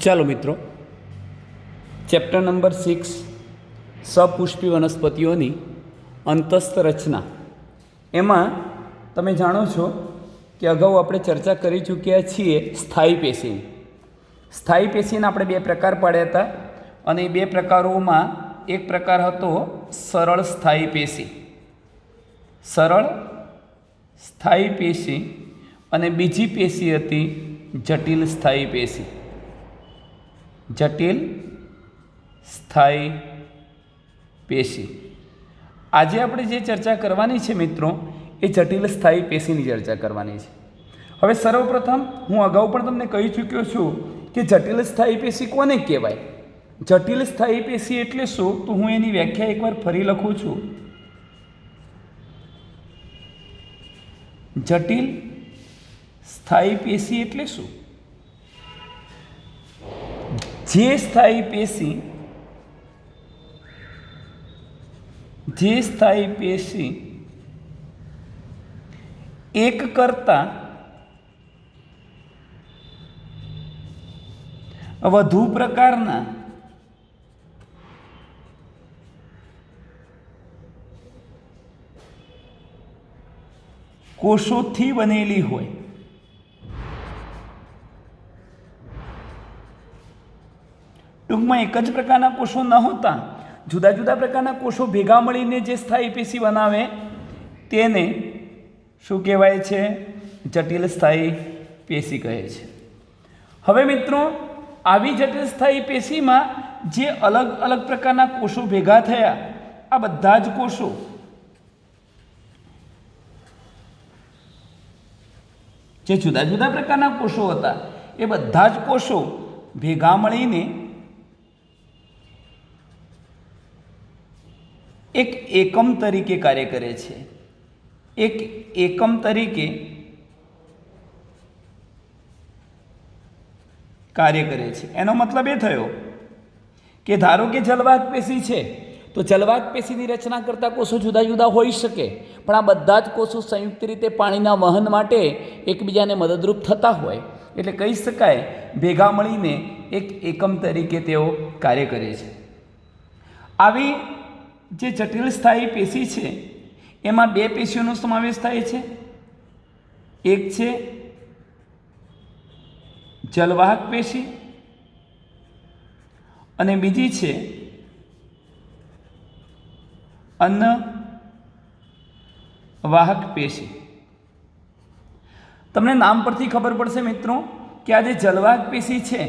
ચાલો મિત્રો, chapter number 6 સપુષ્પી વનસ્પતિઓની અંતસ્થ રચના, એમાં તમે જાણો છો કે અગાઉ આપણે ચર્ચા કરી ચૂક્યા છીએ સ્થાયી પેશીની. સ્થાયી પેશીના આપણે બે પ્રકાર પાડ્યા હતા અને એ બે પ્રકારોમાં એક પ્રકાર હતો સરળ સ્થાયી પેશી, સરળ સ્થાયી પેશી, અને બીજી પેશી હતી જટિલ સ્થાયી પેશી. જટિલ સ્થાયી પેશી. આજે આપણે જે ચર્ચા કરવાની છે મિત્રો, એ જટિલ સ્થાયી પેશીની ચર્ચા કરવાની છે. હવે સર્વપ્રથમ હું અગાઉ પણ તમને કહી ચૂક્યો છું કે જટિલ સ્થાયી પેશી કોને કહેવાય. જટિલ સ્થાયી પેશી એટલે શું, તો હું એની વ્યાખ્યા એકવાર ફરી લખું છું. જટિલ સ્થાયી પેશી એટલે શું? જે સ્થાયી પેશી એક કરતાં વધુ પ્રકારના કોષોથી બનેલી હોય. ટૂંકમાં એક જ પ્રકારના કોષો ન હોતા, જુદા જુદા પ્રકારના કોષો ભેગા મળીને જે સ્થાયી પેશી બનાવે તેને શું કહેવાય છે? જટિલ સ્થાયી પેશી કહે છે. હવે મિત્રો, આવી જટિલ સ્થાયી પેશીમાં જે અલગ અલગ પ્રકારના કોષો ભેગા થયા, આ બધા જ કોષો જે જુદા જુદા પ્રકારના કોષો હતા, એ બધા જ કોષો ભેગા મળીને એક એકમ તરીકે કાર્ય કરે છે. એક એકમ તરીકે કાર્ય કરે છે. એનો મતલબ એ થયો કે ધારો કે જલવાહક પેશી છે, તો જલવાહક પેશીની રચના કરતા કોષો જુદા જુદા હોઈ શકે, પણ આ બધા જ કોષો સંયુક્ત રીતે પાણીના વહન માટે એકબીજાને મદદરૂપ થતા હોય, એટલે કહી શકાય ભેગા મળીને એક એકમ તરીકે તેઓ કાર્ય કરે છે. આવી જે જટિલ સ્થાયી પેશી છે, એમાં બે પેશીઓનો સમાવેશ થાય છે. એક છે જલવાહક પેશી અને બીજી છે અન્નવાહક પેશી. તમને નામ પરથી ખબર પડશે મિત્રો કે આ જે જલવાહક પેશી છે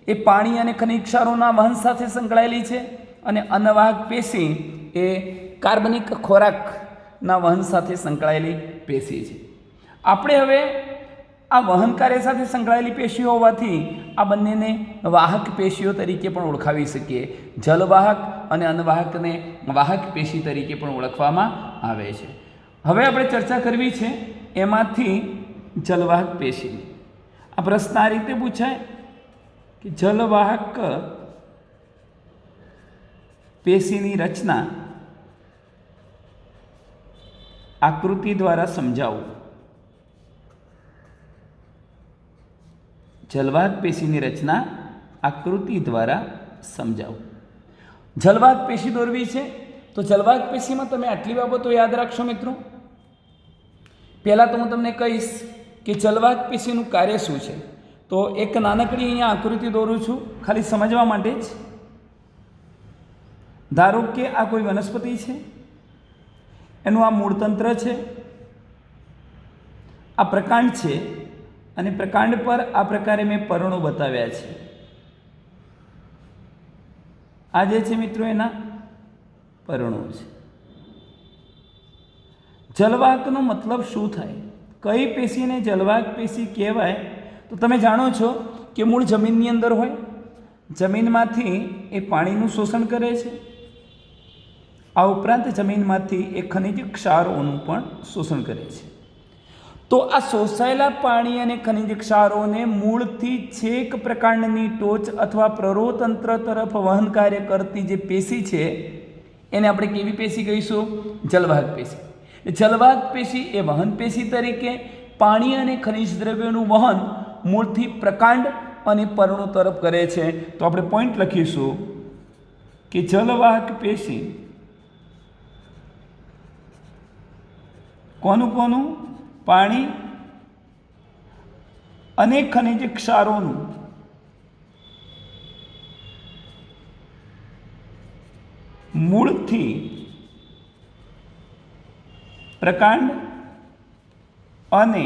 એ પાણી અને ખનિજ ક્ષારોના વહન સાથે સંકળાયેલી છે, અને અન્નવાહક પેશી એ કાર્બનિક ખોરાકના વહન સાથે સંકળાયેલી પેશી છે. આપણે હવે આ વહન કાર્ય સાથે સંકળાયેલી પેશીઓ હોવાથી આ બંનેને વાહક પેશીઓ તરીકે પણ ઓળખાવી શકીએ. જલવાહક અને અન્નવાહકને વાહક પેશી તરીકે પણ ઓળખવામાં આવે છે. હવે આપણે ચર્ચા કરવી છે એમાંથી જલવાહક પેશી. આ પ્રશ્ન આ રીતે પૂછાય કે જલવાહક પેશીની રચના આકૃતિ દ્વારા સમજાવો. જલવાહક પેશીની રચના આકૃતિ દ્વારા સમજાવો. જલવાહક પેશી દોરવી છે, તો જલવાહક પેશીમાં તમે આટલી બાબતો યાદ રાખશો મિત્રો. પહેલાં તો હું તમને કહીશ કે જલવાહક પેશીનું કાર્ય શું છે. તો એક નાનકડી અહીંયા આકૃતિ દોરું છું, ખાલી સમજવા માટે જ. ધારો કે આ કોઈ વનસ્પતિ છે, એનું આ મૂળતંત્ર છે, આ પ્રકાંડ છે, અને પ્રકાંડ પર આ પ્રકારે મેં પર્ણો બતાવ્યા છે. આ જે છે મિત્રો એના પર્ણો છે. જલવાહકનો મતલબ શું થાય? કઈ પેશીને જલવાહક પેશી કહેવાય? તો તમે જાણો છો કે મૂળ જમીનની અંદર હોય, જમીનમાંથી એ પાણીનું શોષણ કરે છે. આ ઉપરાંત જમીનમાંથી એ ખનિજ ક્ષારોનું પણ શોષણ કરે છે. તો આ શોષાયેલા પાણી અને ખનિજ ક્ષારોને મૂળથી છેક પ્રકાંડની ટોચ અથવા પ્રરોતંત્ર તરફ વહન કાર્ય કરતી જે પેશી છે, એને આપણે કેવી પેશી કહીશું? જલવાહક પેશી. જલવાહક પેશી એ વહન પેશી તરીકે પાણી અને ખનિજ દ્રવ્યોનું વહન મૂળથી પ્રકાંડ અને પર્ણો તરફ કરે છે. તો આપણે પોઈન્ટ લખીશું કે જલવાહક પેશી કોનું પાણી અને ખનિજ ક્ષારોનું મૂળથી પ્રકાંડ અને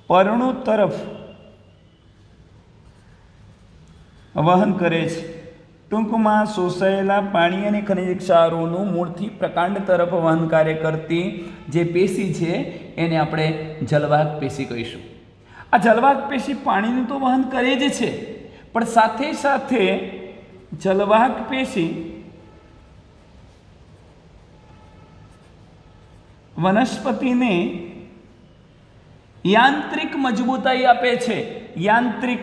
પર્ણો તરફ વહન કરે છે. ટૂંકમાં શોષાયેલા પાણી અને ખનિજ ક્ષારોનું મૂળથી પ્રકાંડ તરફ વહન કાર્ય કરતી જે પેશી છે એને આપણે જલવાહક પેશી કહીશું. આ જલવાહક પેશી પાણીનું તો વહન કરે જ છે, પણ સાથે સાથે જલવાહક પેશી વનસ્પતિને યાંત્રિક મજબૂતાઈ આપે છે. યાંત્રિક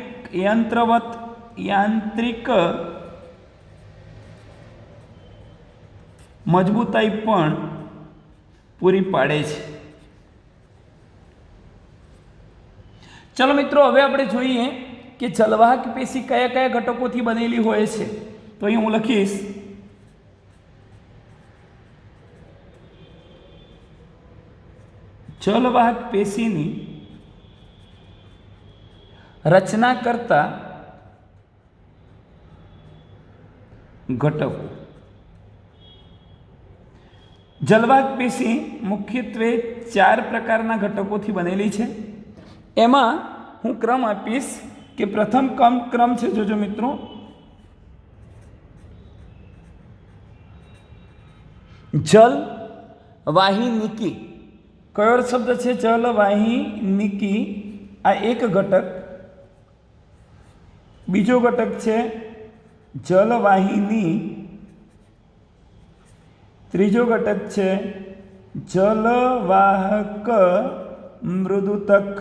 મજબૂતાઈ પણ પૂરી પાડે છે. ચલો મિત્રો, હવે આપણે જોઈએ કે જલવાહક પેશી કયા કયા ઘટકોથી બનેલી હોય છે. તો અહીં હું લખીશ જલવાહક પેશીની રચના કરતા ઘટકો. જલવાહક પેશી મુખ્યત્વે 4 પ્રકારના ઘટકોથી બનેલી છે. એમાં હું ક્રમ આપીશ કે પ્રથમ ક્રમ છે, જોજો મિત્રો, જલવાહિનીકી. કયો શબ્દ છે? જલવાહિનીકી. આ એક ઘટક. બીજો ઘટક છે જલવાહિની. ત્રીજો ઘટક છે જલવાહક મૃદુતક.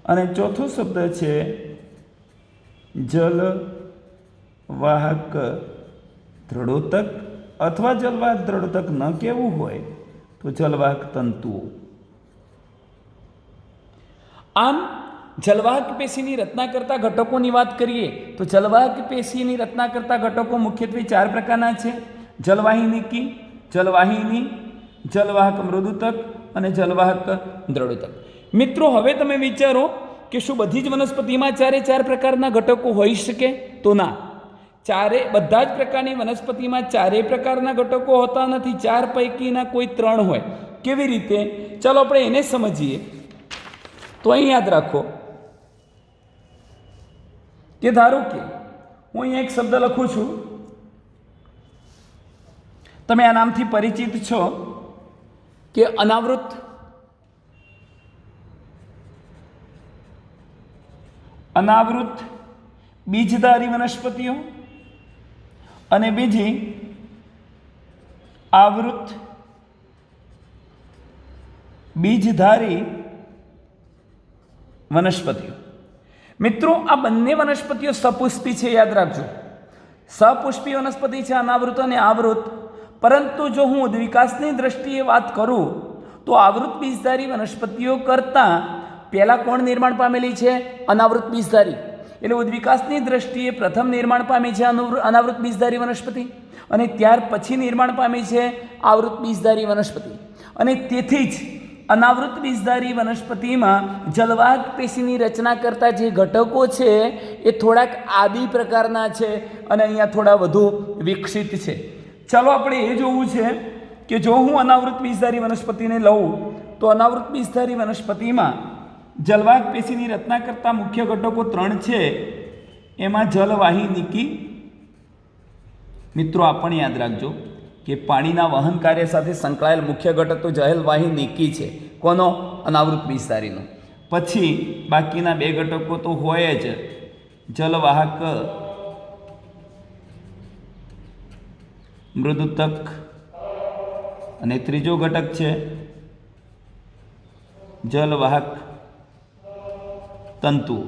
અને ચોથો શબ્દ છે જલવાહક દ્રઢોતક, અથવા જલવાહક દ્રઢોતક ન કહેવું હોય તો જલવાહક તંતુઓ. આમ જલવાહક પેશીની રચના કરતા ઘટકોની વાત કરીએ તો જલવાહક પેશીની રચના કરતા ઘટકો મુખ્યત્વે 4 પ્રકારના છે: જલવાહિનીકી, જલવાહિની, જલવાહક મૃદુતક અને જલવાહક દ્રઢોતક. મિત્રો, હવે તમે વિચારો કે શું બધી જ વનસ્પતિમાં 4 પ્રકારના ઘટકો હોઈ શકે? તો ના. બધા જ પ્રકારની વનસ્પતિમાં 4 પ્રકારના ઘટકો હોતા નથી. 4 પૈકીના કોઈ 3 હોય. કેવી રીતે? ચાલો આપણે એને સમજીએ. તો અહીં યાદ રાખો કે ધારો કે હું અહીં એક શબ્દ લખું છું, તમે આ નામથી પરિચિત છો કે અનાવૃત. અનાવૃત બીજધારી વનસ્પતિઓ અને બીજી આવૃત બીજધારી વનસ્પતિઓ. મિત્રો, આ બંને વનસ્પતિઓ સપુષ્પી છે, યાદ રાખજો. સપુષ્પી વનસ્પતિ છે અનાવૃત અને આવૃત. પરંતુ જો હું ઉદ્વિકાસની દ્રષ્ટિએ વાત કરું તો આવૃત બીજધારી વનસ્પતિઓ કરતાં પહેલાં કોણ નિર્માણ પામેલી છે? અનાવૃત બીજધારી. એટલે ઉદ્વિકાસની દ્રષ્ટિએ પ્રથમ નિર્માણ પામી છે અનાવૃત બીજધારી વનસ્પતિ, અને ત્યાર પછી નિર્માણ પામી છે આવૃત બીજધારી વનસ્પતિ. અને તેથી જ અનાવૃત બીજધારી વનસ્પતિમાં જલવાહક પેશીની રચના કરતા જે ઘટકો છે એ થોડાક આદિ પ્રકારના છે અને અહીંયા થોડા વધુ વિકસિત છે. ચાલો આપણે એ જોવું છે કે જો હું અનાવૃત બીજધારી વનસ્પતિને લઉં તો અનાવૃત બીજધારી વનસ્પતિમાં જલવાહક પેશીની રચના કરતા મુખ્ય ઘટકો 3 છે. એમાં જલવાહિનીકી. મિત્રો, આ પણ યાદ રાખજો કે પાણીના વહન કાર્ય સાથે સંકળાયેલ મુખ્ય ઘટક તો જલવાહિનીકી છે. કોનો? અનાવૃત બીજધારીનો. પછી બાકીના 2 ઘટકો તો હોય જ, જલવાહક મૃદુતક અને ત્રીજો ઘટક છે જલવાહક તંતુ.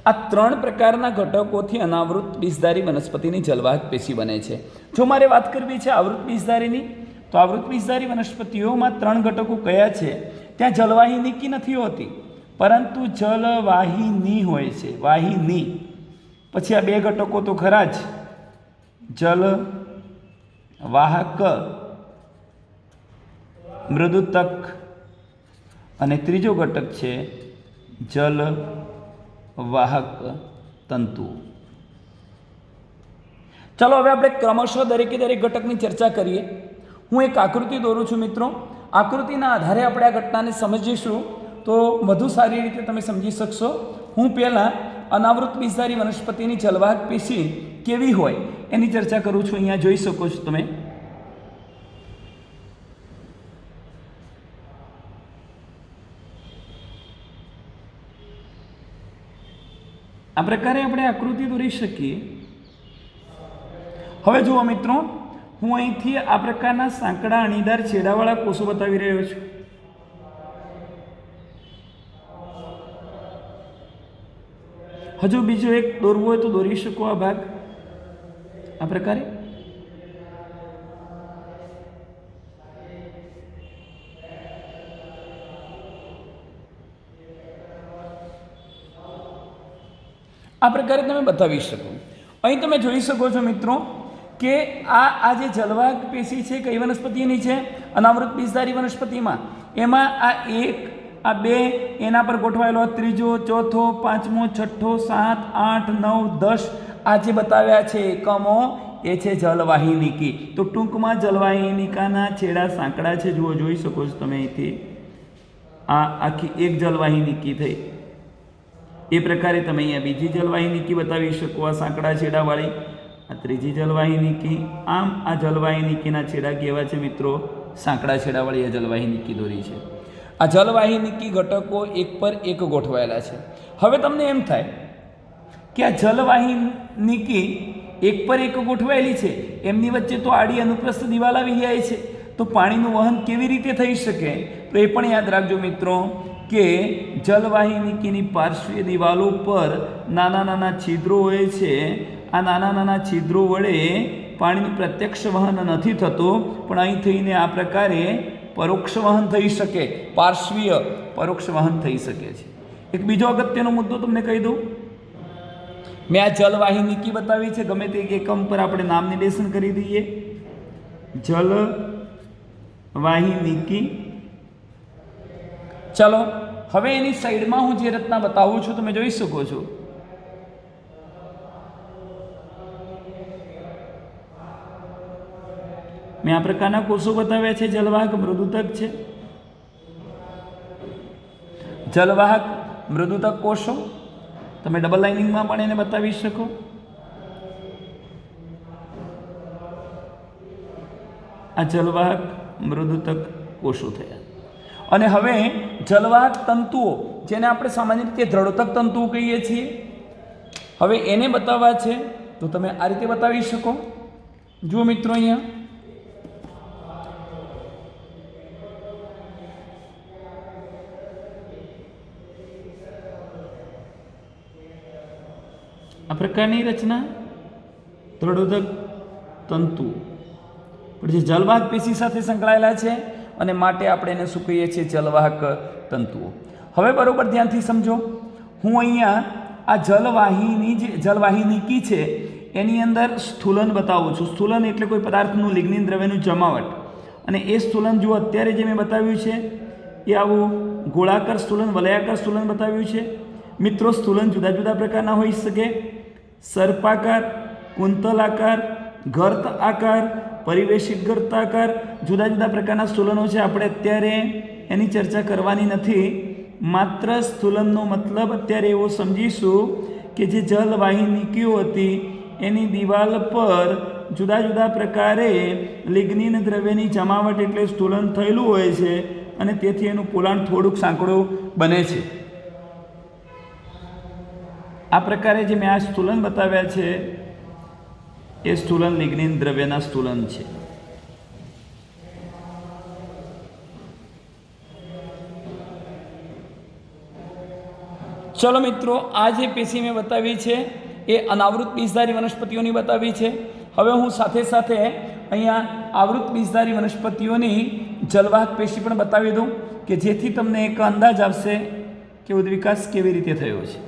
આ 3 પ્રકારના ઘટકોથી અનાવૃત બીજધારી વનસ્પતિની જલવાહક પેશી બને છે. જો મારે વાત કરવી છે આવૃત બીજધારીની, તો આવૃત બીજધારી વનસ્પતિઓમાં 3 ઘટકો કયા છે? ત્યાં જલવાહિનીકી નથી હોતી, પરંતુ જલવાહિની હોય છે, વાહિની. પછી આ બે ઘટકો તો ખરા જ, જલ વાહક મૃદુતક અને ત્રીજો ઘટક છે જલ વાહક તંતુ. ચાલો હવે આપણે ક્રમશઃ દરેકે દરેક ઘટકની ચર્ચા કરીએ. હું એક આકૃતિ દોરું છું મિત્રો. આકૃતિના આધારે આપણે આ ઘટનાને સમજીશું તો વધુ સારી રીતે તમે સમજી શકશો. હું પહેલાં અનાવૃત બીજધારી વનસ્પતિની જલવાહક પેશી કેવી હોય એની ચર્ચા કરું છું. અહીંયા જોઈ શકો છો તમે. આ પ્રકારે આપણે આકૃતિ દોરી શકીએ. હવે જુઓ મિત્રો, હું અહીંથી આ પ્રકારના સાંકડા અણીદાર છેડાવાળા કોષો બતાવી રહ્યો છું. હજુ બીજો એક દોરવો હોય તો દોરી શકો આ ભાગ આ પ્રકારે. આ પ્રકારે તમે બતાવી શકો. અહીં તમે જોઈ શકો છો મિત્રો કે આ જે જલવાહક પેશી છે કઈ વનસ્પતિની છે? અનાવૃત બીજધારી વનસ્પતિમાં. એમાં આ એક, આ બે, એના પર ગોઠવાયેલો આ ત્રીજો, ચોથો, પાંચમો, છઠ્ઠો, 7, 8, 9, 10 આ જે બતાવ્યા છે એકમો એ છે જલવાહિનીકી. તો ટૂંકમાં જલવાહિનિકાના છેડા સાંકડા છે. જુઓ, જોઈ શકો છો તમે અહીંથી. આ આખી એક જલવાહિનીકી થઈ. એ પ્રકારે તમે અહીંયા બીજી જલવાહિનીકી બતાવી શકો, આ સાંકડા છેડાવાળી. આ ત્રીજી જલવાહિનીકી. આમ આ જલવાહિનીકીના છેડા કેવા છે મિત્રો? સાંકડા છેડાવાળી આ જલવાહિનીકી દોરી છે. આ જલવાહિનીકી ઘટકો એક પર એક ગોઠવાયેલા છે. હવે તમને એમ થાય કે આ જલવાહિનીકી એક પર એક ગોઠવાયેલી છે, એમની વચ્ચે તો આડી અનુપ્રસ્થ દિવાલ આવી જાય છે, તો પાણીનું વહન કેવી રીતે થઈ શકે? તો એ પણ યાદ રાખજો મિત્રો કે જલવાહિનીકીની પાર્શ્વીય દિવાલો પર નાના નાના છિદ્રો હોય છે. આ નાના નાના છિદ્રો વડે પાણીનું પ્રત્યક્ષ વહન નથી થતું, પણ અહીં થઈને આ પ્રકારે પરોક્ષ વહન થઈ શકે, પાર્શ્વીય પરોક્ષ વહન થઈ શકે છે. એક બીજો અગત્યનો મુદ્દો તમને કહી દઉં. મેં આ જલવાહિનીકી બતાવી છે, ગમે તે એકમ પર આપણે નામ નિર્દેશન કરી દઈએ. જલવાહિનીકી. ચાલો હવે એની સાઈડમાં હું જે રચના બતાવું છું તમે જોઈ શકો છો. મેં આ પ્રકારના કોષો બતાવ્યા છે. જલવાહક મૃદુતક છે. જલવાહક મૃદુતક કોષો તમે ડબલ લાઇનિંગમાં પણ એને બતાવી શકો. આ જલવાહક મૃદુતક કોષો થયા. અને હવે જલવાહક તંતુઓ, જેને આપણે સામાન્ય રીતે દ્રઢોતક તંતુઓ કહીએ છીએ, હવે એને બતાવવા છે તો તમે આ રીતે બતાવી શકો. જુઓ મિત્રો, અહીંયા આ પ્રકારની રચના દ્રઢોતક તંતુ પણ જે જલવાહક પેશી સાથે સંકળાયેલા છે, અને માટે આપણે એને શું કહીએ છીએ? જલવાહક તંતુઓ. હવે બરોબર ધ્યાનથી સમજો. હું અહીંયા આ જલવાહિનીકી છે એની અંદર સ્થૂલન બતાવું છું. સ્થૂલન એટલે કોઈ પદાર્થનું લિગ્નિન દ્રવ્યનું જમાવટ. અને એ સ્થૂલન જુઓ, અત્યારે જે મેં બતાવ્યું છે એ આવું ગોળાકાર સ્થૂલન, વલયાકાર સ્થૂલન બતાવ્યું છે. મિત્રો, સ્થૂલન જુદા જુદા પ્રકારના હોઈ શકે. સર્પાકાર, કુંતલાકાર, ગર્ત આકાર, પરિવેશિત ગર્તાકાર, જુદા જુદા પ્રકારના સ્થૂલનો છે. આપણે અત્યારે એની ચર્ચા કરવાની નથી. માત્ર સ્થૂલનનો મતલબ અત્યારે એવો સમજીશું કે જે જલવાહિનીકીઓ હતી એની દિવાલ પર જુદા જુદા પ્રકારે લિગ્નિન દ્રવ્યની જમાવટ એટલે સ્થૂલન થયેલું હોય છે, અને તેથી એનું પોલાણ થોડુંક સાંકડું બને છે. આ પ્રકારે જે મેં આ સ્થૂલન બતાવ્યા છે એ સ્થૂલન લિગ્નિન દ્રવ્યના સ્થૂલન છે. ચલો મિત્રો, આ જે પેશી મેં બતાવી છે એ અનાવૃત બીજધારી વનસ્પતિઓની બતાવી છે. હવે હું સાથે સાથે અહીંયા આવૃત બીજધારી વનસ્પતિઓની જલવાહક પેશી પણ બતાવી દઉં કે જેથી તમને એક અંદાજ આવશે કે ઉદ્વિકાસ કેવી રીતે થયો છે.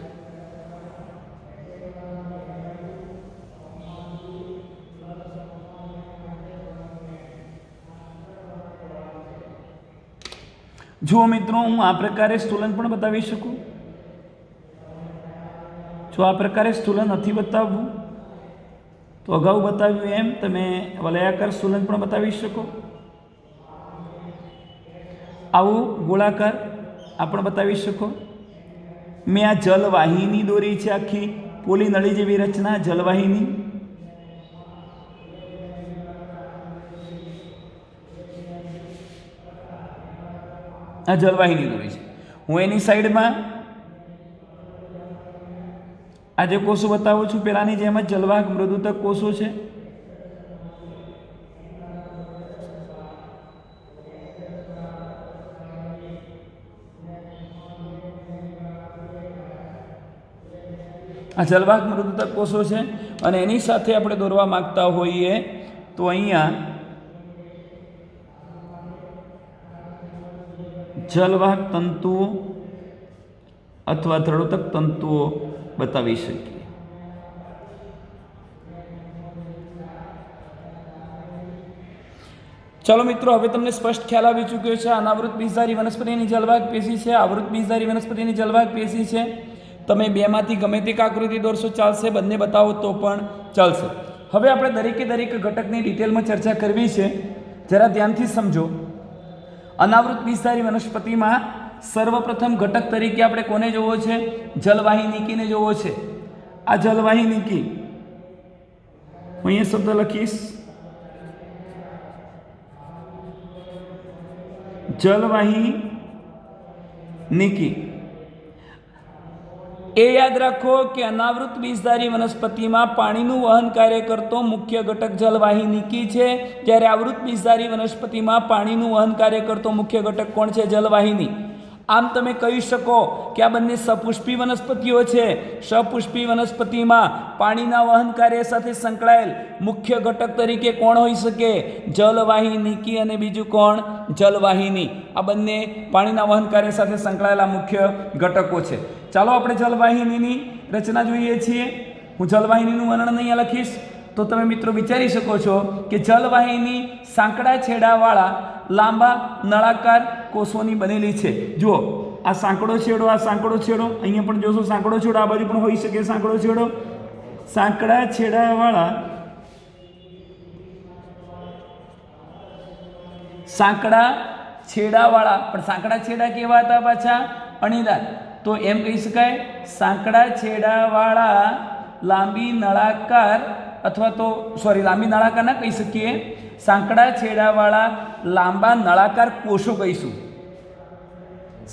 જુઓ મિત્રો, હું આ પ્રકારે સ્થૂલન પણ બતાવી શકું. જો આ પ્રકારે સ્થૂલન નથી બતાવવું તો અગાઉ બતાવ્યું એમ તમે વલયાકાર સ્થૂલન પણ બતાવી શકો. આવું ગોળાકાર આ પણ બતાવી શકો. મેં આ જલવાહિની દોરી છે, આખી પોલી નળી જેવી રચના જલવાહિની. આ જલવાહિની દોરી છે. હું એની સાઈડમાં આ જે કોષો બતાવું છું પેલાની જેમ જ જલવાહક મૃદુતક કોષો છે. આ જલવાહક મૃદુતક કોષો છે અને એની સાથે આપણે દોરવા માંગતા હોઈએ તો અહીંયા જલવાહક તંતુઓ અથવા દ્રઢોતક તંતુઓ બતાવી શકીએ. ચલો મિત્રો, હવે તમને સ્પષ્ટ ખ્યાલ આવી ચૂક્યો છે. અનાવૃત બીજધારી વનસ્પતિની જલવાહક પેશી છે, આવૃત બીજધારી વનસ્પતિની જલવાહક પેશી છે. તમે બેમાંથી ગમે તે આકૃતિ દોરશો ચાલશે, બંને બતાવો તો પણ ચાલશે. હવે આપણે દરેકે દરેક ઘટકની ડિટેલમાં ચર્ચા કરવી છે. જરા ધ્યાનથી સમજો. અનાવૃત બીજધારી વનસ્પતિમાં સર્વપ્રથમ ઘટક તરીકે આપણે કોને જોવો છે? જલવાહિનીકીને જોવો છે. આ જલવાહિનીકી હું અહીંયા શબ્દ લખીશ, જલવાહિનીકી. એ યાદ રાખો કે અનાવૃત બીજધારી વનસ્પતિમાં પાણીનું વહન કાર્ય કરતો મુખ્ય ઘટક જલવાહિનીકી છે, જ્યારે આવૃત બીજધારી વનસ્પતિમાં પાણીનું વહન કાર્ય કરતો મુખ્ય ઘટક કોણ છે? જલવાહિની. આમ તમે કહી શકો કે આ બંને સપુષ્પી વનસ્પતિઓ છે. સપુષ્પી વનસ્પતિમાં પાણીના વહન કાર્ય સાથે સંકળાયેલ મુખ્ય ઘટક તરીકે કોણ હોઈ શકે? જલવાહિનીકી અને બીજું કોણ? જલવાહિની. આ બંને પાણીના વહન કાર્ય સાથે સંકળાયેલા મુખ્ય ઘટકો છે. ચાલો આપણે જલવાહિનીની રચના જોઈએ છીએ. હું જલવાહિનીનું વર્ણન અહીંયા લખીશ તો તમે મિત્રો વિચારી શકો છો કે જલવાહિની સાંકડા છેડાવાળા લાંબા નળાકાર કોષોની બનેલી છે. જુઓ, આ સાંકડો છેડો, આ સાંકડો છેડો, અહીંયા પણ જોશો સાંકડો છેડો, આ બાજુ પણ હોઈ શકે સાંકડો છેડો. સાંકડા છેડાવાળા પણ સાંકડા છેડા કેવા હતા પાછા? અણીદાર. તો એમ કહી શકાય સાંકડા છેડાવાળા લાંબી નળાકાર, અથવા તો લાંબી નળાકાર ના કહી શકીએ, સાંકડા છેડાવાળા લાંબા નળાકાર કોષો કહીશું.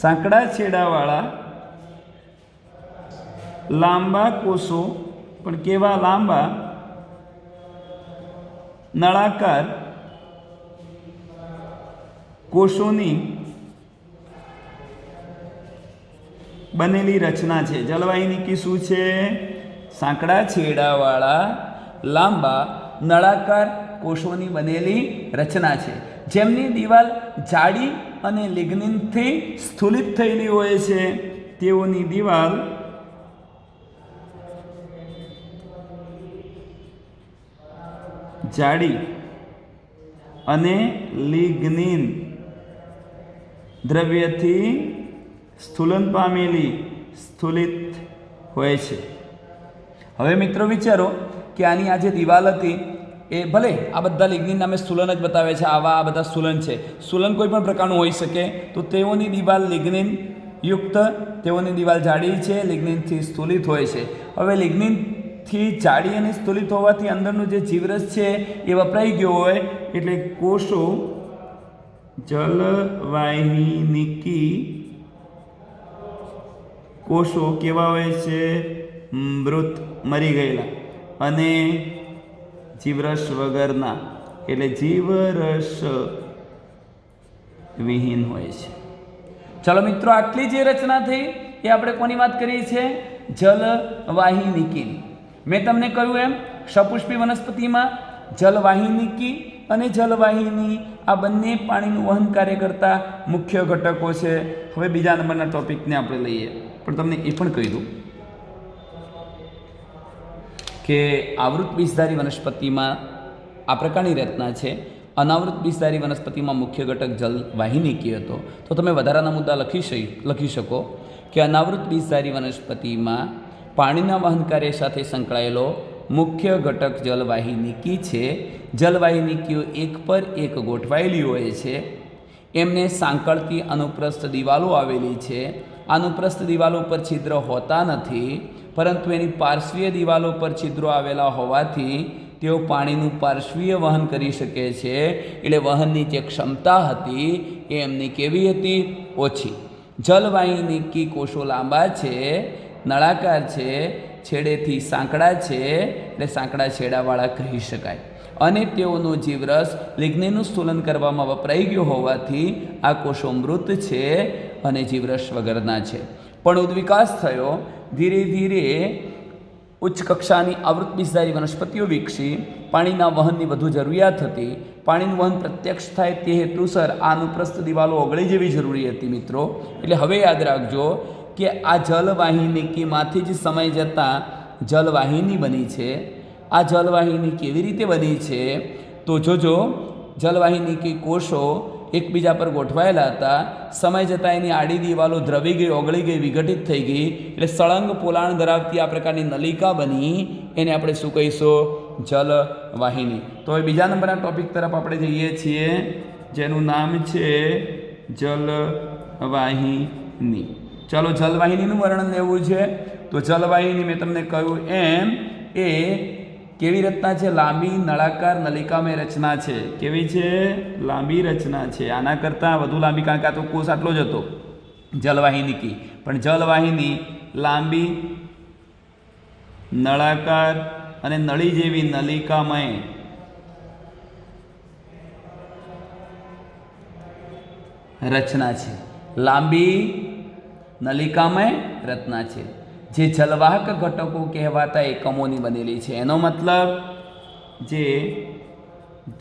સાંકડા છેડાવાળા લાંબા કોષો, પણ કેવા? લાંબા નળાકાર કોષોની બનેલી રચના છે. જલવાહિનીકી શું છે? સાંકડા છેડાવાળા લાંબા નળાકાર કોષોની બનેલી રચના છે, જેમની દિવાલ જાડી અને લિગ્નિનથી સ્થૂલિત થયેલી હોય છે. તેઓની દિવાલ જાડી અને લિગ્નિન દ્રવ્યથી સ્થૂલન પામેલી, સ્થૂલિત હોય છે. હવે મિત્રો વિચારો કે આની આ જે દિવાલ હતી એ ભલે આ બધા લિગ્નિન નામે સ્થૂલન જ બતાવે છે, આ બધા સ્થૂલન છે. સ્થૂલન કોઈ પણ પ્રકારનું હોઈ શકે. તો તેઓની દિવાલ લિગ્નિન યુક્ત, તેઓની દિવાલ જાડી છે, લિગ્નિનથી સ્થૂલિત હોય છે. હવે લિગ્નિનથી જાડી અને સ્થૂલિત હોવાથી અંદરનું જે જીવરસ છે એ વપરાઈ ગયો હોય એટલે કોષો જલવાહિનીકી કોષો કેવા હોય છે? મૃત, મરી ગયેલા અને જીવરસ વગરના, એટલે જીવરસ વિહીન હોય છે. ચાલો મિત્રો, આટલી જે રચના થઈ એ આપણે કોની વાત કરી છે? જલવાહિનીકીની. મેં તમને કહ્યું એમ સપુષ્પી વનસ્પતિમાં જલવાહિનીકી અને જલવાહિની આ બંને પાણીનું વહન કાર્ય કરતા મુખ્ય ઘટકો છે. હવે બીજા નંબરના ટોપિકને આપણે લઈએ, પણ તમને એ પણ કહી દઉં કે આવૃત બીજધારી વનસ્પતિમાં આ પ્રકારની રચના છે. અનાવૃત બીજધારી વનસ્પતિમાં મુખ્ય ઘટક જલવાહિની કયો હતો, તો તમે વધારાના મુદ્દા લખી શકો કે અનાવૃત બીજધારી વનસ્પતિમાં પાણીના વહન કાર્ય સાથે સંકળાયેલો મુખ્ય ઘટક જલવાહિનીકી છે. જલવાહિનીકીઓ એક પર એક ગોઠવાયેલી હોય છે. એમને સાંકળતી અનુપ્રસ્થ દિવાલો આવેલી છે. અનુપ્રસ્થ દિવાલો પર છિદ્ર હોતા નથી, પરંતુ એની પાર્શ્વીય દિવાલો પર છિદ્રો આવેલા હોવાથી તેઓ પાણીનું પાર્શ્વીય વહન કરી શકે છે. એટલે વહનની જે ક્ષમતા હતી એ એમની કેવી હતી? ઓછી. જલવાહિનીકી કોષો લાંબા છે, નળાકાર છે, છેડેથી સાંકડા છે, એટલે સાંકડા છેડાવાળા કહી શકાય. અને તેઓનો જીવરસ લિગ્નિનનું સ્થૂલન કરવામાં વપરાઈ ગયો હોવાથી આ કોષો મૃત છે અને જીવરસ વગરના છે. પણ ઉદ્વિકાસ થયો, ધીરે ધીરે ઉચ્ચ કક્ષાની આવૃત બીજધારી વનસ્પતિઓ વિકસી. પાણીના વહનની વધુ જરૂરિયાત હતી. પાણીનું વહન પ્રત્યક્ષ થાય તે હેતુસર આ અનુપ્રસ્થ દિવાલો ઓગળી જેવી જરૂરી હતી મિત્રો. એટલે હવે યાદ રાખજો કે આ જલવાહિનીકીમાંથી જ સમય જતાં જલવાહિની બની છે. આ જલવાહિની કેવી રીતે બની છે? તો જોજો, જલવાહિનીકી કોષો એકબીજા પર ગોઠવાયેલા હતા. સમય જતાં એની આડી દિવાલો દ્રવી ગઈ, ઓગળી ગઈ, વિઘટિત થઈ ગઈ. એટલે સળંગ પોલાણ ધરાવતી આ પ્રકારની નલિકા બની. એને આપણે શું કહીશું? જલવાહિની. તો હવે બીજા નંબરના ટોપિક તરફ આપણે જઈએ છીએ, જેનું નામ છે જલવાહિની. ચાલો, જલવાહિનીનું વર્ણન લેવું છે. તો જલવાહિની મેં તમને કહ્યું એમ એ કેવી રચના છે? લાંબી નળાકાર નલિકામય રચના છે. કેવી છે? લાંબી રચના છે. આના કરતાં વધુ લાંબી, કારણ કે આ તો કોષ આટલો જ હતો જલવાહિનીકી, પણ જલવાહિની લાંબી નળાકાર અને નળી જેવી નલિકામય રચના છે. લાંબી નલિકામય રચના છે જે જલવાહક ઘટકો કહેવાતા એકમોની બનેલી છે. એનો મતલબ જે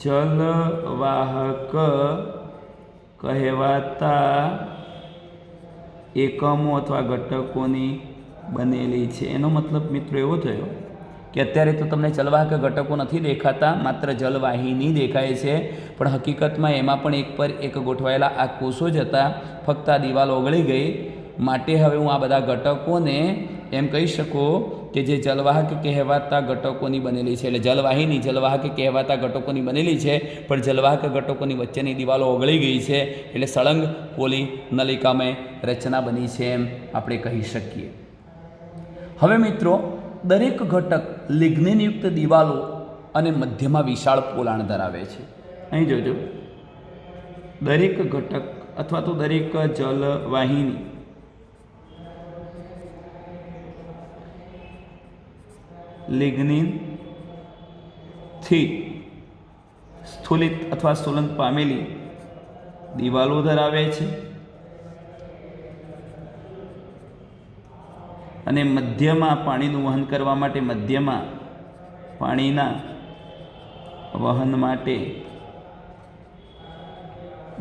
જલવાહક કહેવાતા એકમો અથવા ઘટકોની બનેલી છે. એનો મતલબ મિત્રો એવો થયો કે અત્યારે તો તમને જલવાહક ઘટકો નથી દેખાતા, માત્ર જલવાહિની દેખાય છે. પણ હકીકતમાં એમાં પણ એક પર એક ગોઠવાયેલા આ કોષો જ હતા. ફક્ત આ દિવાલ ઓગળી ગઈ. માટે હવે હું આ બધા ઘટકોને એમ કહી શકું કે જે જલવાહક કહેવાતા ઘટકોની બનેલી છે. એટલે જલવાહિની જલવાહક કહેવાતા ઘટકોની બનેલી છે, પણ જલવાહક ઘટકોની વચ્ચેની દિવાલો ઓગળી ગઈ છે. એટલે સળંગ પોલી નલિકામય રચના બની છે એમ આપણે કહી શકીએ. હવે મિત્રો, દરેક ઘટક લિગ્નિનયુક્ત દિવાલો અને મધ્યમાં વિશાળ પોલાણ ધરાવે છે. અહીં જોજો, દરેક ઘટક અથવા તો દરેક જલવાહિની લિગ્નિનથી સ્થૂલિત અથવા સ્થૂલન પામેલી દિવાલો ધરાવે છે અને મધ્યમાં પાણીનું વહન કરવા માટે, મધ્યમાં પાણીના વહન માટે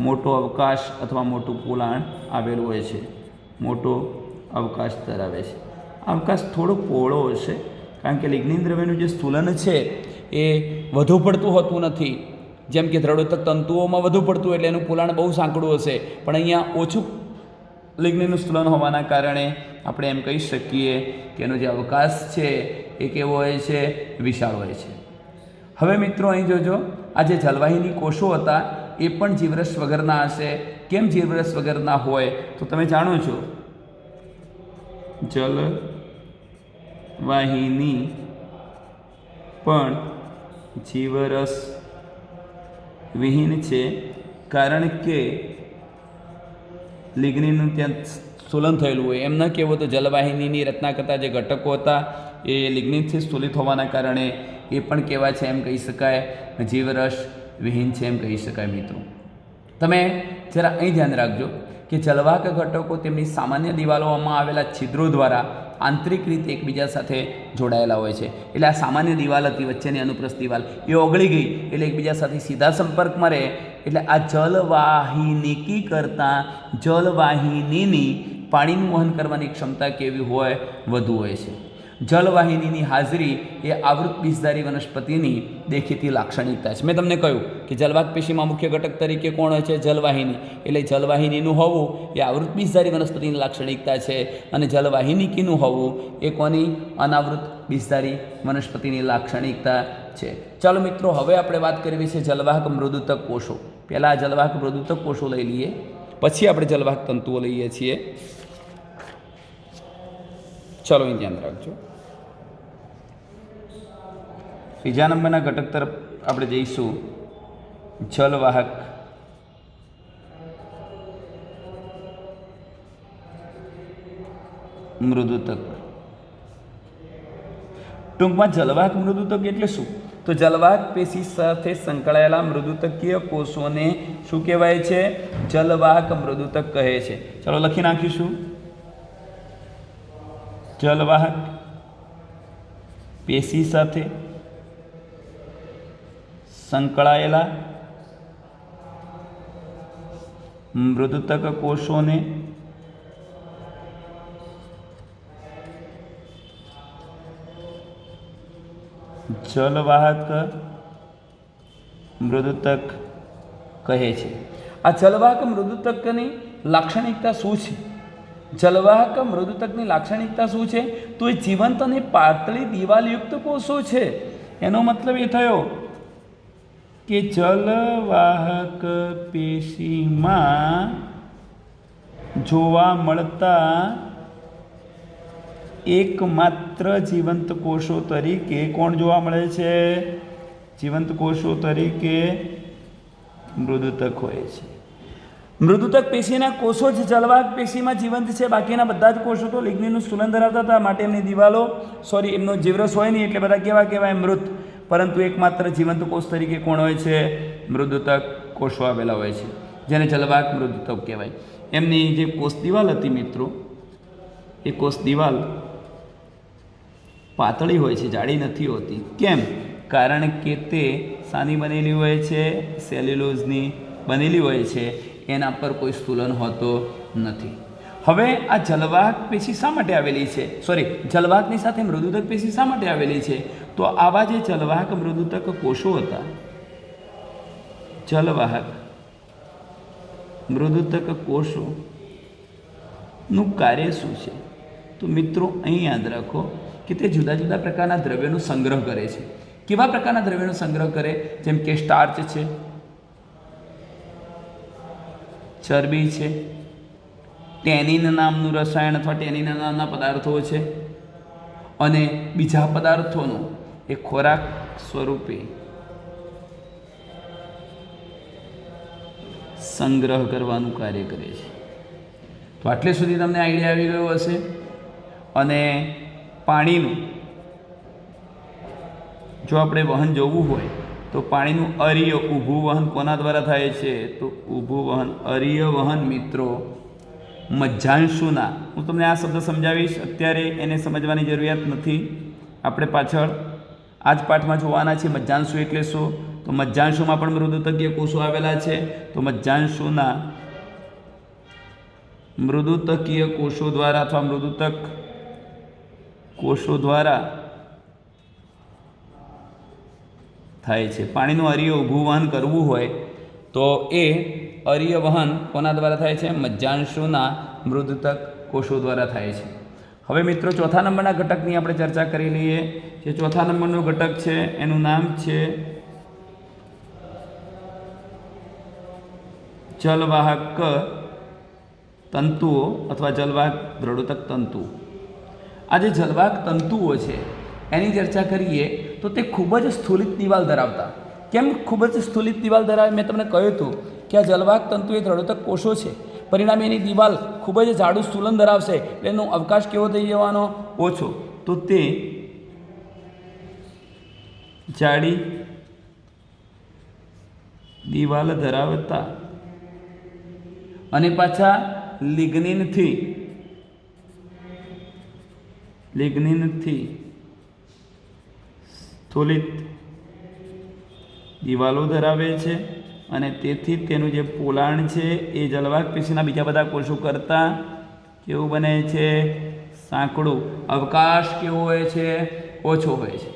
મોટો અવકાશ અથવા મોટું પોલાણ આવેલું હોય છે. મોટો અવકાશ ધરાવે છે. અવકાશ થોડો પહોળો હશે, કારણ કે લિગ્નિન દ્રવ્યનું જે સ્થૂલન છે એ વધુ પડતું હોતું નથી. જેમ કે દ્રઢોત્તક તંતુઓમાં વધુ પડતું, એટલે એનું પોલાણ બહુ સાંકડું હશે. પણ અહીંયા ઓછું લિગ્નિનનું સ્થૂલન હોવાના કારણે આપણે એમ કહી શકીએ કે એનો જે અવકાશ છે એ કેવો હોય છે? વિશાળ હોય છે. હવે મિત્રો અહીં જોજો, આ જે જલવાહિની કોષો હતા એ પણ જીવરસ વગરના હશે. કેમ જીવરસ વગરના હોય? તો તમે જાણો છો, જલવાહિની પણ જીવરસ વિહીન છે, કારણ કે લિગ્નિનનું ત્યાં સ્થૂલન થયેલું હોય. એમ ન કહેવું તો જલવાહિનીની રચના કરતા જે ઘટકો હતા એ લિગ્નિનથી સ્થૂલિત હોવાના કારણે એ પણ કેવા છે એમ કહી શકાય? જીવરસ વિહીન છે એમ કહી શકાય. મિત્રો તમે જરા અહીં ધ્યાન રાખજો કે જલવાહક ઘટકો તેમની સામાન્ય દિવાલોમાં આવેલા છિદ્રો દ્વારા આંતરિક રીતે એકબીજા સાથે જોડાયેલા હોય છે. એટલે આ સામાન્ય દિવાલ હતી વચ્ચેની અનુપ્રસ્થ દિવાલ, એ ઓગળી ગઈ એટલે એકબીજા સાથે સીધા સંપર્કમાં રહે. એટલે આ જલવાહિનીકી કરતાં જલવાહિનીની પાણીનું વહન કરવાની ક્ષમતા કેવી હોય? વધુ હોય છે. જલવાહિનીની હાજરી એ આવૃત બીજધારી વનસ્પતિની દેખીતી લાક્ષણિકતા છે. મેં તમને કહ્યું કે જલવાહક પેશીમાં મુખ્ય ઘટક તરીકે કોણ હોય છે? જલવાહિની. એટલે જલવાહિનીનું હોવું એ આવૃત બીજધારી વનસ્પતિની લાક્ષણિકતા છે, અને જલવાહિનીકીનું હોવું એ કોની? અનાવૃત બીજધારી વનસ્પતિની લાક્ષણિકતા છે. ચાલો મિત્રો, હવે આપણે વાત કરવી છે જલવાહક મૃદુતક કોષો. પહેલાં જલવાહક મૃદુતક કોષો લઈ લઈએ, પછી આપણે જલવાહક તંતુઓ લઈએ છીએ. ચલો અહીં ધ્યાન રાખજો. ત્રીજા નંબરના ઘટક તરફ આપણે જઈશું. જલવાહક મૃદુતક. ટૂંકમાં જલવાહક મૃદુતક એટલે શું? તો જલવાહક પેશી સાથે સંકળાયેલા મૃદુતકીય કોષોને શું કહેવાય છે? જલવાહક મૃદુતક કહે છે. ચલો લખી નાખીશું. જલવાહક પેશી સાથે સંકળાયેલા મૃદુતક કોષોને જલવાહક મૃદુતક કહે છે. આ જલવાહક મૃદુતકની લાક્ષણિકતા શું છે? જલવાહક મૃદુતકની લાક્ષણિકતા શું છે? તો એ જીવંત અને પાતળી દિવાલયુક્ત કોષો છે. એનો મતલબ એ થયો કે જલવાહક પેશીમાં જોવા મળતા એકમાત્ર જીવંત કોષો તરીકે કોણ જોવા મળે છે? જીવંત કોષો તરીકે મૃદુતક હોય છે. મૃદુતક પેશીના કોષો જ જલવાહક પેશીમાં જીવંત છે. બાકીના બધા જ કોષો તો લિગ્નિનનું સ્થૂલન ધરાવતા હતા, માટે એમની દિવાલો એમનો જીવરસ હોય નહીં, એટલે બધા કેવા કહેવાય? મૃત. પરંતુ એકમાત્ર જીવંત કોષ તરીકે કોણ હોય છે? મૃદુતક કોષો આવેલા હોય છે, જેને જલવાહક મૃદુતક કહેવાય. એમની જે કોષ દિવાલ હતી મિત્રો, એ કોષ દિવાલ પાતળી હોય છે, જાડી નથી હોતી. કેમ? કારણ કે તે શાની બનેલી હોય છે? સેલ્યુલોઝની બનેલી હોય છે. એના પર કોઈ સ્થૂલન હોતો નથી. હવે આ જલવાહક પેશી શા માટે આવેલી છે? જલવાહકની સાથે મૃદુતક પેશી શા માટે આવેલી છે? તો આવા જે જલવાહક મૃદુતક કોષો હતા, જલવાહક મૃદુતક કોષોનું કાર્ય શું છે? તો મિત્રો અહીં યાદ રાખો કે તે જુદા જુદા પ્રકારના દ્રવ્યોનો સંગ્રહ કરે છે. કેવા પ્રકારના દ્રવ્યોનો સંગ્રહ કરે? જેમ કે સ્ટાર્ચ છે, ચરબી છે, ટેનિન નામનું રસાયણ અથવા ટેનિન નામના પદાર્થો છે, અને બીજા પદાર્થોનો એ ખોરાક સ્વરૂપે સંગ્રહ કરવાનું કાર્ય કરે છે. તો આટલે સુધી તમને આઈડિયા આવી ગયો હશે. અને પાણીનું જો આપણે વહન જોવું હોય તો પાણીનું અરીય ઊભું વહન કોના દ્વારા થાય છે? તો ઊભું વહન, અરીય વહન મિત્રો મજ્જાંશુના. હું તમને આ શબ્દ સમજાવીશ, અત્યારે એને સમજવાની જરૂરિયાત નથી. આપણે પાછળ આ જ પાઠમાં જોવાના છે મજ્જાંશુ એટલે શું. તો મજ્જાંશુમાં પણ મૃદુતકીય કોષો આવેલા છે. તો મજ્જાંશુના મૃદુતકીય કોષો દ્વારા અથવા મૃદુતક કોષો દ્વારા થાય છે. પાણીનું અરીય ઊભું વહન કરવું હોય તો એ અરીય વહન કોના દ્વારા થાય છે? મજ્જાંશુના મૃદુતક કોષો દ્વારા થાય છે. હવે મિત્રો ચોથા નંબરના ઘટકની આપણે ચર્ચા કરી લઈએ. જે ચોથા નંબરનો ઘટક છે એનું નામ છે જલવાહક તંતુઓ અથવા જલવાહક દ્રઢોતક તંતુ. આ જે જલવાહક તંતુઓ છે એની ચર્ચા કરીએ તો તે ખૂબ જ સ્થૂલિત દિવાલ ધરાવતા. કેમ ખૂબ જ સ્થૂલિત દિવાલ ધરાવે? મેં તમને કહ્યું હતું કે આ જલવાહક તંતુ એ દ્રઢોતક કોષો છે, પરિણામે એની દિવાલ ખૂબ જ જાડું સ્થૂલન ધરાવશે. એટલે એનો અવકાશ કેવો થઈ જવાનો? ઓછો. તો તે જાડી દિવાલ ધરાવતા અને પાછા લિગ્નિનથી લિગ્નિનથી સ્થૂલિત દિવાલો ધરાવે છે અને તેથી તેનું જે પોલાણ છે એ જલવાહક પેશીના બીજા બધા કોષો કરતાં કેવું બને છે? સાંકડું. અવકાશ કેવો હોય છે? ઓછો હોય છે.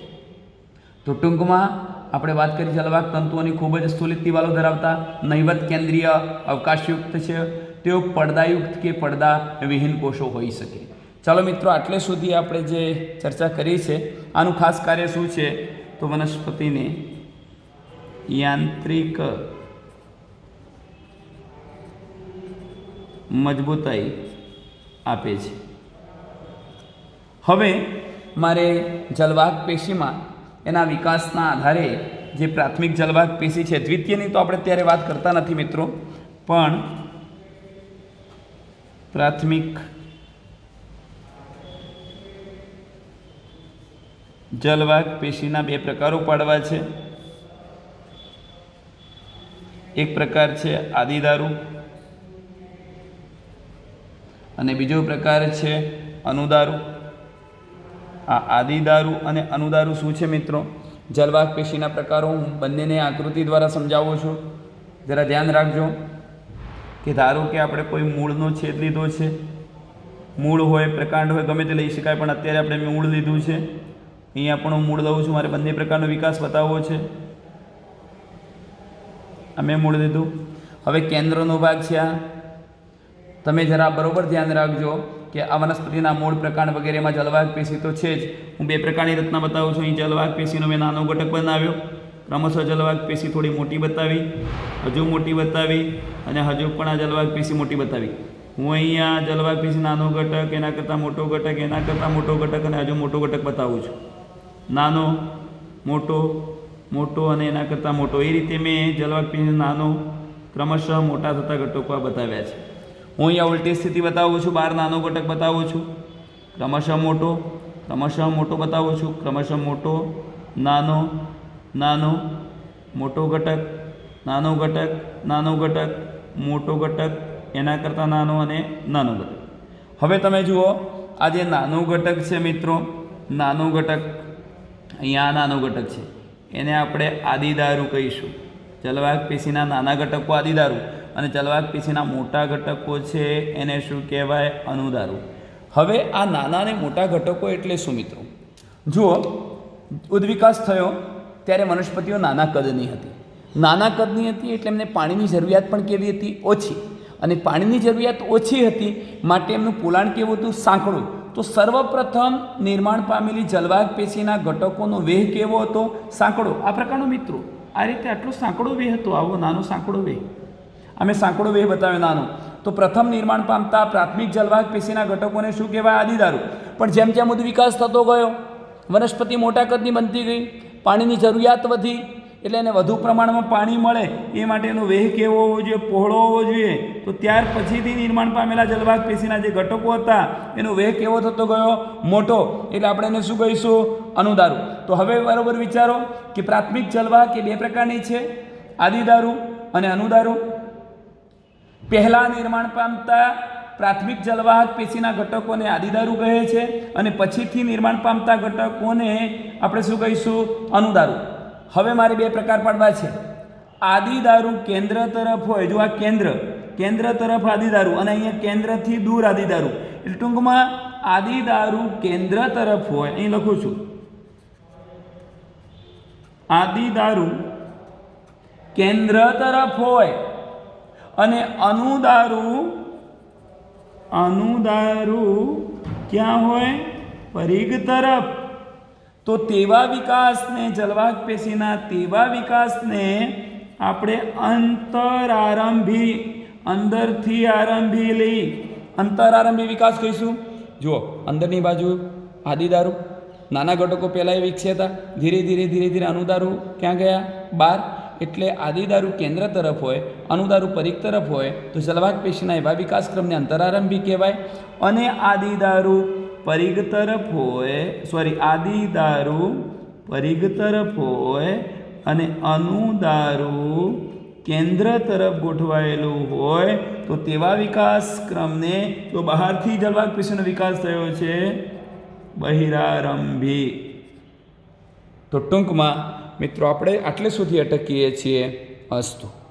તો ટૂંકમાં આપણે વાત કરી જલવાહક તંતુઓની ખૂબ જ સ્થૂલિત દિવાલો ધરાવતા, નહિવત કેન્દ્રીય, અવકાશયુક્ત છે. તેઓ પડદાયુક્ત કે પડદા વિહીન કોષો હોઈ શકે. ચાલો મિત્રો, આટલે સુધી આપણે જે ચર્ચા કરી છે આનું ખાસ કાર્ય શું છે? તો વનસ્પતિને યાંત્રિક મજબૂતાઈ આપે છે. હવે મારે જલવાહક પેશીમાં એના વિકાસના આધારે જે પ્રાથમિક જલવાહક પેશી છે, દ્વિતીયની તો આપણે અત્યારે વાત કરતા નથી મિત્રો, પણ પ્રાથમિક જલવાહક પેશીના બે પ્રકારો પાડવા છે. એક પ્રકાર છે આદિદારૂ અને બીજો પ્રકાર છે અનુદારૂ. આ આદિદારૂ અને અનુદારૂ શું છે મિત્રો? જલવાહક પેશીના પ્રકારો હું બંનેને આકૃતિ દ્વારા સમજાવું છું. જરા ધ્યાન રાખજો કે ધારો કે આપણે કોઈ મૂળનો છેદ લીધો છે. મૂળ હોય, પ્રકાંડ હોય, ગમે તે લઈ શકાય, પણ અત્યારે આપણે મૂળ લીધું છે. અહીંયા પણ હું મૂળ લઉં છું. મારે બંને પ્રકારનો વિકાસ બતાવવો છે. અમે મૂળ લીધું. હવે કેન્દ્રનો ભાગ છે આ. તમે જરા બરોબર ધ્યાન રાખજો કે આ વનસ્પતિના મૂળ, પ્રકાંડ વગેરેમાં જલવાહક પેશી તો છે જ. હું બે પ્રકારની રચના બતાવું છું. અહીં જલવાહક પેશીનો મેં નાનો ઘટક બનાવ્યો. ક્રમશઃ જલવાહક પેશી થોડી મોટી બતાવી, હજુ મોટી બતાવી અને હજુ પણ આ જલવાહક પેશી મોટી બતાવી. હું અહીંયા જલવાહક પેશી નાનો ઘટક, એના કરતાં મોટો ઘટક, એના કરતાં મોટો ઘટક અને હજુ મોટો ઘટક બતાવું છું. નાનો, મોટો, મોટો અને એના કરતાં મોટો. એ રીતે મેં જલવાહક પેશી નાનો ક્રમશઃ મોટા થતા ઘટકો આ બતાવ્યા છે. હું અહીંયા ઉલટી સ્થિતિ બતાવું છું. બહાર નાનો ઘટક બતાવું છું, ક્રમશઃ મોટો, ક્રમશઃ મોટો બતાવું છું, ક્રમશઃ મોટો, નાનો, નાનો, મોટો ઘટક, નાનો ઘટક, નાનો ઘટક, મોટો ઘટક, એના કરતાં નાનો અને નાનો ઘટક. હવે તમે જુઓ, આ જે નાનો ઘટક છે મિત્રો, નાનો ઘટક, અહીંયા નાનો ઘટક છે, એને આપણે આદિદારૂ કહીશું. જલવાહક પેશીના નાના ઘટકો આદિદારૂ અને જલવાહક પેશીના મોટા ઘટકો છે એને શું કહેવાય? અનુદારૂ. હવે આ નાના અને મોટા ઘટકો એટલે શું મિત્રો? જુઓ, ઉદ્વિકાસ થયો ત્યારે વનસ્પતિઓ નાના કદની હતી. નાના કદની હતી એટલે એમને પાણીની જરૂરિયાત પણ કેવી હતી? ઓછી. અને પાણીની જરૂરિયાત ઓછી હતી માટે એમનું પોલાણ કેવું હતું? સાંકડું. તો સર્વપ્રથમ નિર્માણ પામેલી જલવાહક પેશીના ઘટકોનો વેહ કેવો હતો? સાંકડો. આ પ્રકારનો મિત્રો, આ રીતે આટલો સાંકડો વેહ હતો. આવો નાનો સાંકડો વેહ. અમે સાંકડો વેહ બતાવ્યો નાનો. તો પ્રથમ નિર્માણ પામતા પ્રાથમિક જલવાહક પેશીના ઘટકોને શું કહેવાય? આદિદારૂ. પણ જેમ જેમ ઉદ્વિકાસ થતો ગયો, વનસ્પતિ મોટા કદની બનતી ગઈ, પાણીની જરૂરિયાત વધી, એટલે એને વધુ પ્રમાણમાં પાણી મળે એ માટે એનો વેહ કેવો હોવો જોઈએ? પહોળો હોવો જોઈએ. તો ત્યાર પછીથી નિર્માણ પામેલા જલવાહક પેશીના જે ઘટકો હતા એનો વેહ કેવો થતો ગયો? મોટો. એટલે આપણે એને શું કહીશું? અનુદારૂ. તો હવે બરાબર વિચારો કે પ્રાથમિક જલવાહક એ બે પ્રકારની છે, આદિદારૂ અને અનુદારૂ. પહેલાં નિર્માણ પામતા પ્રાથમિક જલવાહક પેશીના ઘટકોને આદિદારૂ કહે છે અને પછીથી નિર્માણ પામતા ઘટકોને આપણે શું કહીશું? અનુદારૂ. હવે મારે બે પ્રકાર પાડવા છે. આદિદારૂ કેન્દ્ર તરફ હોય, જો આ કેન્દ્ર તરફ આદિદારૂ અને અહીંયા કેન્દ્રથી દૂર આદિદારૂ. એટલે ટૂંકમાં આદિદારૂ કેન્દ્ર તરફ હોય, અહીં લખું છું, આદિદારૂ કેન્દ્ર તરફ હોય અને અનુદારૂ ક્યાં હોય? પરિઘ તરફ. તો તેવા વિકાસને, જલવાહક પેશીના તેવા વિકાસને આપણે અંદરથી આરંભી લઈ અંતરારંભી વિકાસ કહીશું. જુઓ, અંદરની બાજુ આદિદારૂ, નાના ઘટકો પહેલાં વિકસ્યા હતા, ધીરે ધીરે અનુદારૂ ક્યાં ગયા? બહાર. એટલે આદિદારૂ કેન્દ્ર તરફ હોય, અનુદારૂ પરિઘ તરફ હોય તો જલવાહક પેશીના એવા વિકાસક્રમને અંતરારંભી કહેવાય. અને આદિદારૂ પરિઘ તરફ હોય, આદિદારૂ પરિઘ તરફ હોય અને અનુદારૂ કેન્દ્ર તરફ ગોઠવાયેલું હોય તો તેવા વિકાસક્રમને, જો બહારથી જલવાહક પેશીનો વિકાસ થયો છે, બહિરારંભી. તો ટૂંકમાં મિત્રો આપણે આટલે સુધી અટકીએ છીએ. અસ્તુ.